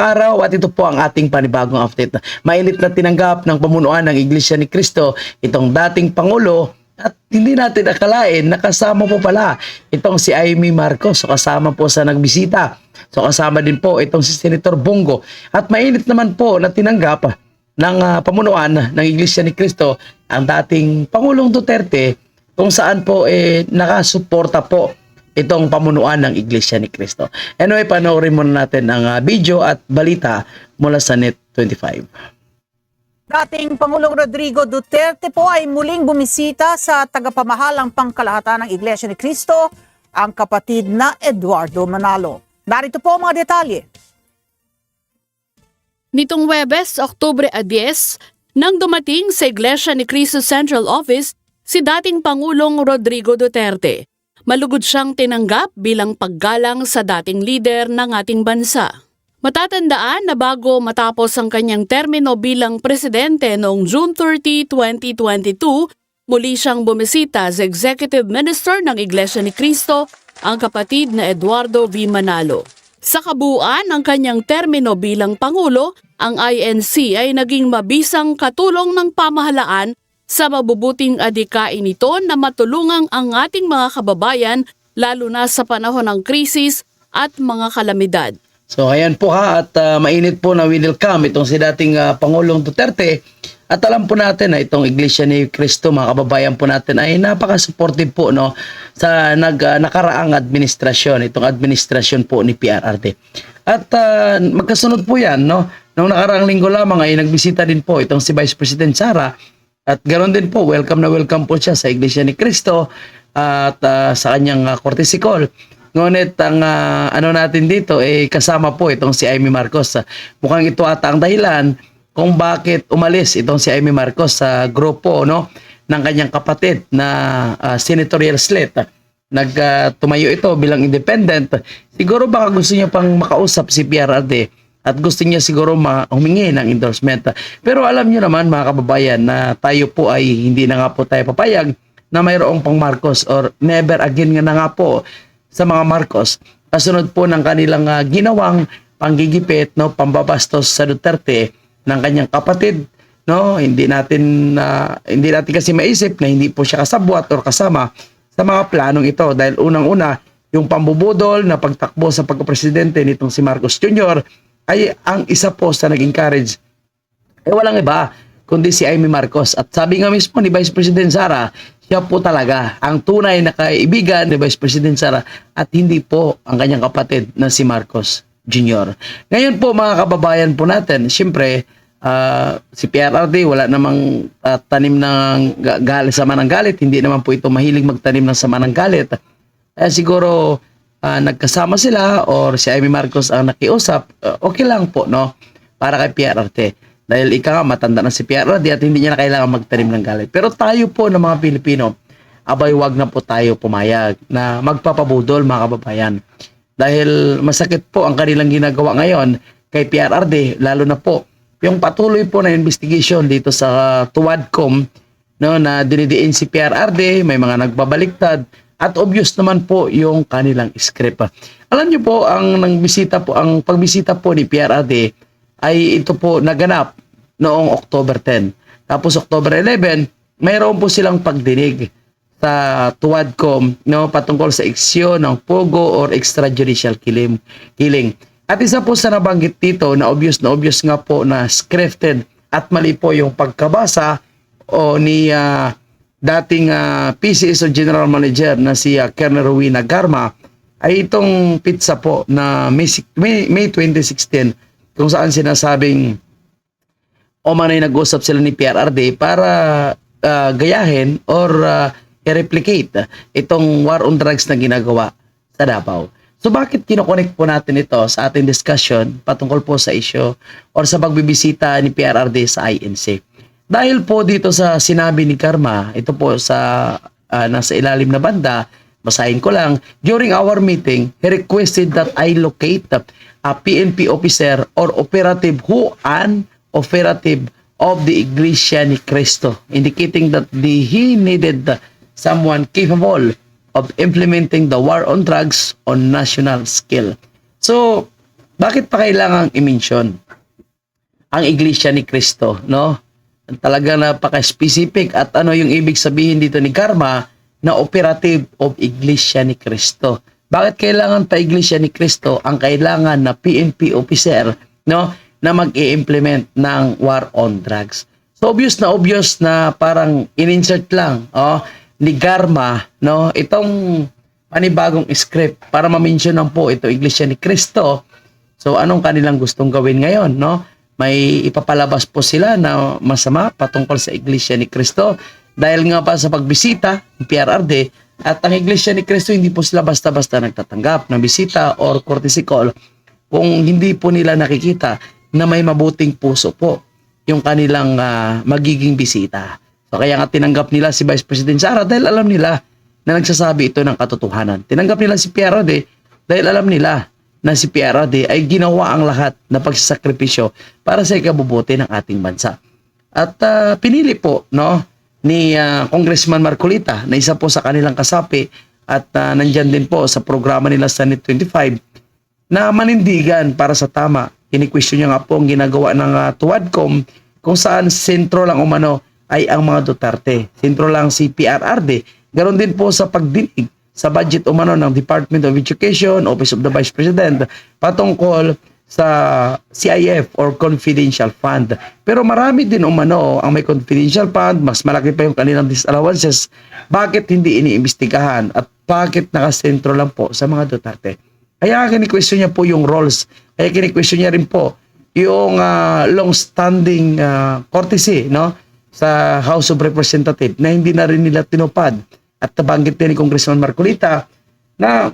araw at ito po ang ating panibagong update. Mainit na tinanggap ng pamunuan ng Iglesia ni Cristo itong dating Pangulo at hindi natin akalain nakasama po pala itong si Amy Marcos. So kasama po sa nagbisita. So kasama din po itong si Senator Bongo. At mainit naman po na tinanggap ng pamunuan ng Iglesia ni Cristo ang dating Pangulong Duterte kung saan po nakasuporta po itong pamunuan ng Iglesia ni Cristo. Anyway, panoorin muna natin ang video at balita mula sa Net25. Dating Pangulong Rodrigo Duterte po ay muling bumisita sa tagapamahalang pangkalahatan ng Iglesia ni Cristo, ang kapatid na Eduardo Manalo. Narito po ang mga detalye. Nitong Huwebes, Oktubre 10, nang dumating sa Iglesia ni Cristo Central Office si dating Pangulong Rodrigo Duterte. Malugod siyang tinanggap bilang paggalang sa dating lider ng ating bansa. Matatandaan na bago matapos ang kanyang termino bilang presidente noong June 30, 2022, muli siyang bumisita sa Executive Minister ng Iglesia ni Cristo, ang kapatid na Eduardo V. Manalo. Sa kabuuan ng kanyang termino bilang Pangulo, ang INC ay naging mabisang katulong ng pamahalaan sa mabubuting adhikain nito na matulungang ang ating mga kababayan lalo na sa panahon ng krisis at mga kalamidad. So ayan po at mainit po na welcome itong si dating Pangulong Duterte at alam po natin na itong Iglesia ni Cristo, mga kababayan po natin ay napaka-supportive po sa nakaraang administrasyon, itong administrasyon po ni PRRD. At magkasunod po yan, noong nakaraang linggo lamang ay nagbisita din po itong si Vice President Sara. At ganoon din po, welcome na welcome po siya sa Iglesia ni Cristo at sa kanyang courtesy call. Ngunit ang natin dito kasama po itong si Amy Marcos. Mukhang ito ata ang dahilan kung bakit umalis itong si Amy Marcos sa grupo ng kanyang kapatid na senatorial slate. Nagtumayo ito bilang independent. Siguro baka gusto niya pang makausap si PRRD. At gusto niya siguro humingi ng endorsement. Pero alam niyo naman mga kababayan na tayo po ay hindi na nga po tayo papayag na mayroong pang Marcos or never again nga na nga po sa mga Marcos. Kasunod po ng kanilang ginawang panggigipit, pambabastos sa Duterte ng kanyang kapatid. Hindi natin kasi maisip na hindi po siya kasabwat or kasama sa mga planong ito. Dahil unang-una, yung pambubudol na pagtakbo sa pagkapresidente nitong si Marcos Jr., ay ang isa po sa nag-encourage walang iba kundi si Amy Marcos. At sabi nga mismo ni Vice President Sara, siya po talaga ang tunay na kaibigan ni Vice President Sara at hindi po ang kanyang kapatid na si Marcos Jr. Ngayon po mga kababayan po natin, siyempre si PRRD wala namang tanim ng sama ng galit, hindi naman po ito mahilig magtanim ng sama ng galit. Siguro nagkasama sila or si Amy Marcos ang nakiusap, okay lang po para kay PRRD. Dahil ika nga matanda na si PRRD at hindi niya na kailangan magtanim ng galit. Pero tayo po ng mga Pilipino, abay wag na po tayo pumayag na magpapabudol mga kababayan. Dahil masakit po ang kanilang ginagawa ngayon kay PRRD, lalo na po yung patuloy po na investigation dito sa Tuwadcom na dinidiin si PRRD, may mga nagbabaliktad. At obvious naman po yung kanilang script. Alam niyo po, ang pagbisita po ni PRRD ay ito po naganap noong October 10. Tapos October 11, mayroon po silang pagdinig sa Tuwadcom patungkol sa eksyon ng pogo or extrajudicial killing. At isa po sa nabanggit dito na obvious nga po na scripted at mali po yung pagkabasa ni dating PCSO General Manager na si Colonel Rowena Garma ay itong pizza po na May 2016 kung saan sinasabing umano'y nag-usap sila ni PRRD para gayahin or i-replicate itong war on drugs na ginagawa sa Davao. So bakit kinokonek po natin ito sa ating discussion patungkol po sa issue or sa pagbibisita ni PRRD sa INC? Dahil po dito sa sinabi ni Karma, ito po sa nasa ilalim na banda, basahin ko lang, during our meeting, he requested that I locate a PNP officer or operative operative of the Iglesia ni Cristo, indicating that he needed someone capable of implementing the war on drugs on national scale. So, bakit pa kailangang i-mention ang Iglesia ni Cristo, no? Talaga napaka-specific at ano yung ibig sabihin dito ni Karma na operative of Iglesia ni Cristo. Bakit kailangan pa Iglesia ni Cristo ang kailangan na PNP officer, no, na mag-i-implement ng war on drugs? So obvious na parang in-insert lang ni Karma, no, itong panibagong script para ma-mention lang po ito Iglesia ni Cristo. So anong kanilang gustong gawin ngayon, no? May ipapalabas po sila na masama patungkol sa Iglesia ni Cristo dahil nga pa sa pagbisita ng PRRD at ang Iglesia ni Cristo hindi po sila basta-basta nagtatanggap ng bisita or courtesy call kung hindi po nila nakikita na may mabuting puso po yung kanilang magiging bisita. So kaya nga tinanggap nila si Vice President Sara dahil alam nila na nagsasabi ito ng katotohanan. Tinanggap nila si PRRD dahil alam nila na si PRRD ay ginawa ang lahat na pagsasakripisyo para sa ikabubuti ng ating bansa. At pinili po, no, ni Congressman Marcolita na isa po sa kanilang kasapi at nandyan din po sa programa nila Senate 25 na manindigan para sa tama. Kini-question niya nga po ang ginagawa ng TUADCOM kung saan sentro lang umano ay ang mga Duterte. Sentro lang si PRRD. Ganon din po sa pagdinig sa budget umano ng Department of Education, Office of the Vice President, patungkol sa CIF or Confidential Fund. Pero marami din umano ang may Confidential Fund, mas malaki pa yung kanilang disallowances. Bakit hindi iniimbestigahan at bakit nakasentro lang po sa mga Duterte? Kaya kini-question niya po yung roles. Kaya kini-question niya rin po yung long-standing courtesy, no, sa House of Representatives na hindi na rin nila tinupad. At nabanggit din ni Congressman Marcolita na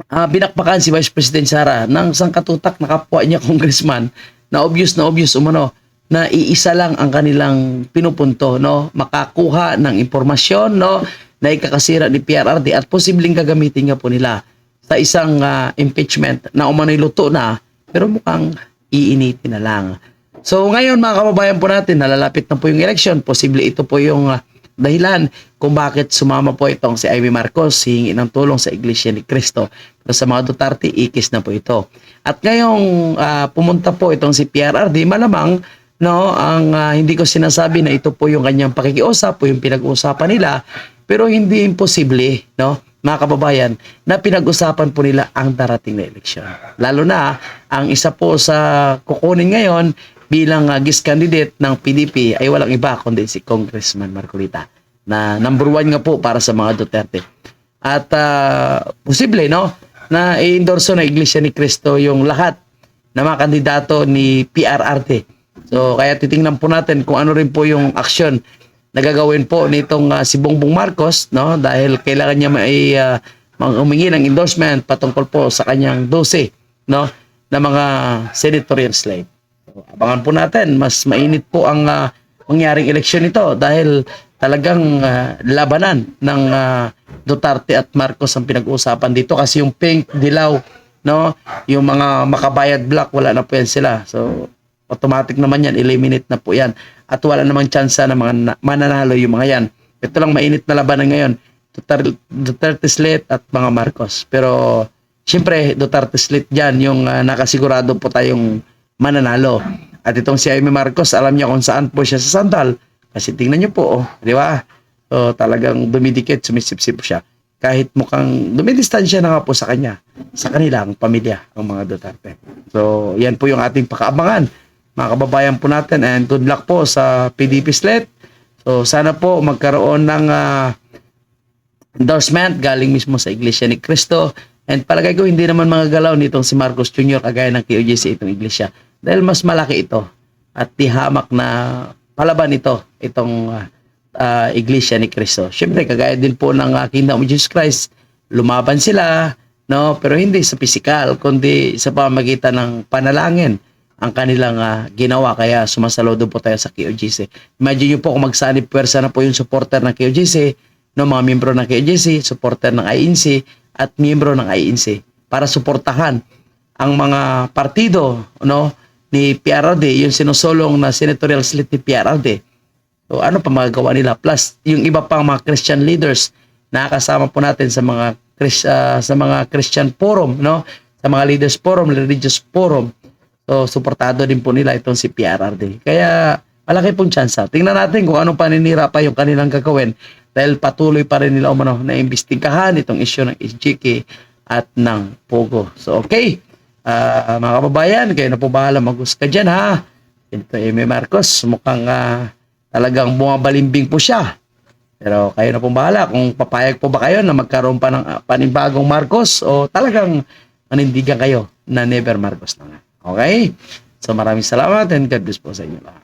binakbakan si Vice President Sara ng sangkatutak na kapwa niya congressman na obvious umano na iisa lang ang kanilang pinupunto, no, makakuha ng impormasyon, no, na ikakasira ni PRRD at posibleng gagamitin nga po nila sa isang impeachment na umano'y luto na pero mukhang iinitin na lang. So ngayon mga kababayan po natin, nalalapit na po yung election, posible ito po yung dahilan kung bakit sumama po itong si Amy Marcos hingi ng tulong sa Iglesia ni Cristo. Pero sa mga Duterte, ikis na po ito. At ngayong pumunta po itong si PRRD, malamang, no, ang hindi ko sinasabi na ito po yung kanyang pakikiusap po yung pinag-uusapan nila, pero hindi imposible, no, mga kababayan, na pinag-usapan po nila ang darating na eleksyon. Lalo na, ang isa po sa kukunin ngayon bilang guest candidate ng PDP ay walang iba kundi si Congressman Marcolita na number 1 nga po para sa mga Duterte. At posible, no, na i-endorso ng Iglesia ni Cristo yung lahat na mga kandidato ni PRRD. So kaya titingnan po natin kung ano rin po yung aksyon na gagawin po nitong si Bongbong Marcos, no, dahil kailangan niya may humingi ng endorsement patungkol po sa kanyang 12, no, na mga senatorial slate. Abangan po natin, mas mainit po ang mangyaring eleksyon ito dahil talagang labanan ng Duterte at Marcos ang pinag-uusapan dito kasi yung pink, dilaw, no, yung mga makabayad black, wala na po yan sila. So, automatic naman yan, eliminate na po yan. At wala namang tsansa na mga mananalo yung mga yan. Ito lang mainit na labanan ngayon, Duterte slate at mga Marcos. Pero, siyempre, Duterte slate dyan, yung nakasigurado po tayong mananalo. At itong si Amy Marcos, alam niya kung saan po siya sa sandal. Kasi tingnan niyo po, di ba? So, talagang dumidikit, sumisip-sip siya. Kahit mukhang dumidistansya na nga po sa kanya, sa kanilang pamilya, ang mga Duterte. So, yan po yung ating pakaabangan, mga kababayan po natin. And good luck po sa PDP slate. So, sana po magkaroon ng endorsement galing mismo sa Iglesia ni Cristo. And palagay ko, hindi naman mga galaw nitong si Marcos Jr. kagaya ng KOJC itong Iglesia. Dahil mas malaki ito at tihamak na palaban ito, itong Iglesia ni Cristo. Siyempre, kagaya din po ng Kingdom of Jesus Christ, lumaban sila, no, pero hindi sa pisikal, kundi sa pamamagitan ng panalangin ang kanilang ginawa. Kaya sumasaludo po tayo sa KOJC. Imagine nyo po kung magsanib pwersa na po yung supporter ng KOJC, no, mga miyembro ng KOJC, supporter ng INC at miyembro ng INC para suportahan ang mga partido, no, ni PRRD, yung sinusulong na senatorial slate ni PRRD. So ano pa magagawa nila? Plus yung iba pang mga Christian leaders na kasama po natin sa mga Christian forum, no, sa mga leaders forum, religious forum. So, suportado din po nila itong si PRRD. Kaya, malaki pong tsansa. Tingnan natin kung anong paninira pa yung kanilang gagawin dahil patuloy pa rin nila na imbestigahan itong issue ng SGK at ng Pogo. So, okay. Mga kababayan, kayo na po bahala mag-husga dyan, ha? Ito, Amy Marcos, mukhang talagang bumabalimbing po siya. Pero kayo na po bahala kung papayag po ba kayo na magkaroon pa ng panibagong Marcos o talagang manindigan kayo na never Marcos na nga. Okay? So maraming salamat and God bless po sa inyo lahat.